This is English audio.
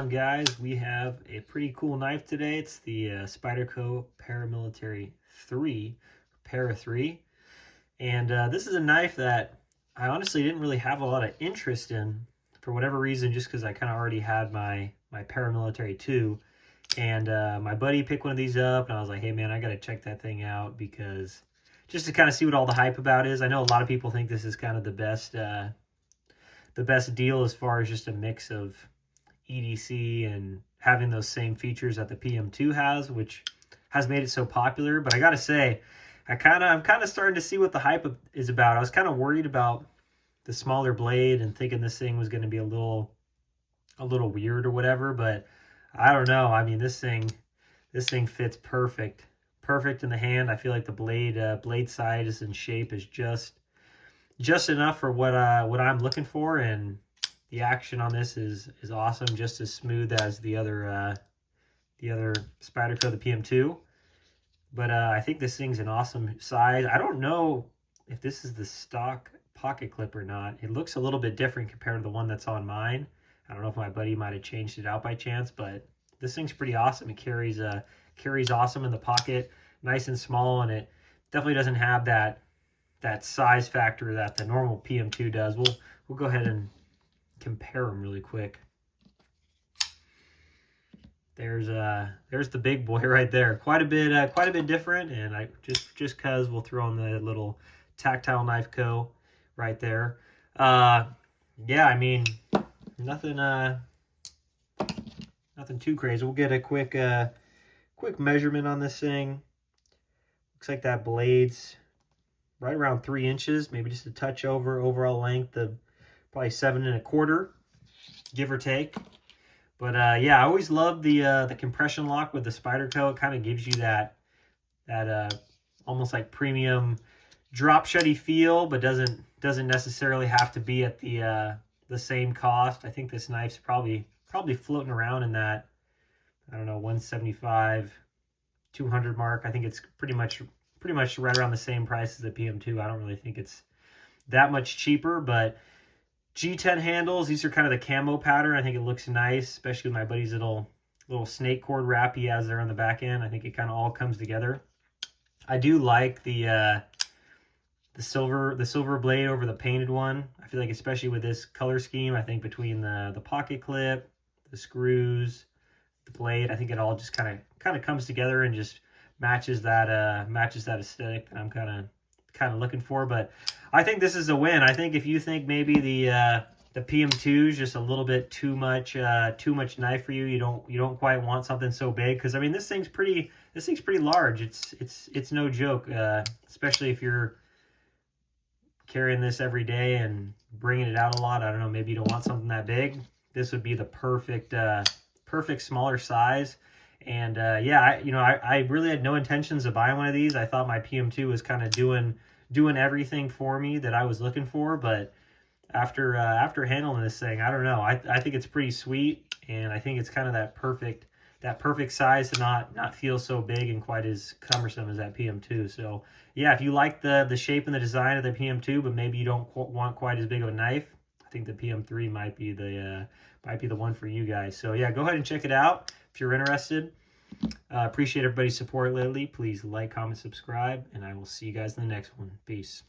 on, guys? We have a pretty cool knife today. It's the Spyderco Paramilitary 3, Para 3. And this is a knife that I honestly didn't really have a lot of interest in for whatever reason, just because I kind of already had my Paramilitary 2. And my buddy picked one of these up, and I was like, hey, man, I got to check that thing out because just to kind of see what all the hype about is. I know a lot of people think this is kind of the best deal as far as just a mix of EDC and having those same features that the PM2 has, which has made it so popular. But I gotta say, I'm kind of starting to see what the hype is about. I was kind of worried about the smaller blade and thinking this thing was going to be a little weird or whatever, but I don't know. I mean, this thing fits perfect in the hand. I feel like the blade size and shape is just enough for what I'm looking for, and the action on this is awesome, just as smooth as the other Spyderco, the PM2. But I think this thing's an awesome size. I don't know if this is the stock pocket clip or not. It looks a little bit different compared to the one that's on mine. I don't know if my buddy might have changed it out by chance, but this thing's pretty awesome. It carries awesome in the pocket, nice and small, and it definitely doesn't have that size factor that the normal PM2 does. We'll go ahead and compare them really quick. There's the big boy right there. Quite a bit different, and I just cause we'll throw on the little Tactile Knife Co. right there. Yeah, I mean nothing too crazy. We'll get a quick measurement on this thing. Looks like that blade's right around 3 inches, maybe just a touch over. Overall length of probably 7 1/4, give or take. But yeah, I always love the compression lock with the Spyderco. It kind of gives you that almost like premium drop shutty feel, but doesn't necessarily have to be at the same cost. I think this knife's probably floating around in that, I don't know, 175, 200 mark. I think it's pretty much right around the same price as the PM2. I don't really think it's that much cheaper, but G10 handles, these are kind of the camo pattern. I think it looks nice, especially with my buddy's little snake cord wrap he has there on the back end. I think it kind of all comes together. I do like the silver blade over the painted one. I feel like especially with this color scheme, I think between the pocket clip, the screws, the blade, I think it all just kind of comes together and just matches that aesthetic that I'm kind of looking for. But I think this is a win. I think if you think maybe the PM2 is just a little bit too much knife for you, you don't quite want something so big, because I mean this thing's pretty large. It's no joke, especially if you're carrying this every day and bringing it out a lot. I don't know, maybe you don't want something that big. This would be the perfect smaller size. And yeah, I really had no intentions of buying one of these. I thought my PM2 was kind of doing everything for me that I was looking for, but after handling this thing, I don't know. I think it's pretty sweet, and I think it's kind of that perfect size to not feel so big and quite as cumbersome as that PM2. So yeah, if you like the shape and the design of the PM2, but maybe you don't want quite as big of a knife, I think the PM3 might be the one for you guys. So yeah, go ahead and check it out if you're interested. Appreciate everybody's support lately. Please like, comment, subscribe, and I will see you guys in the next one. Peace.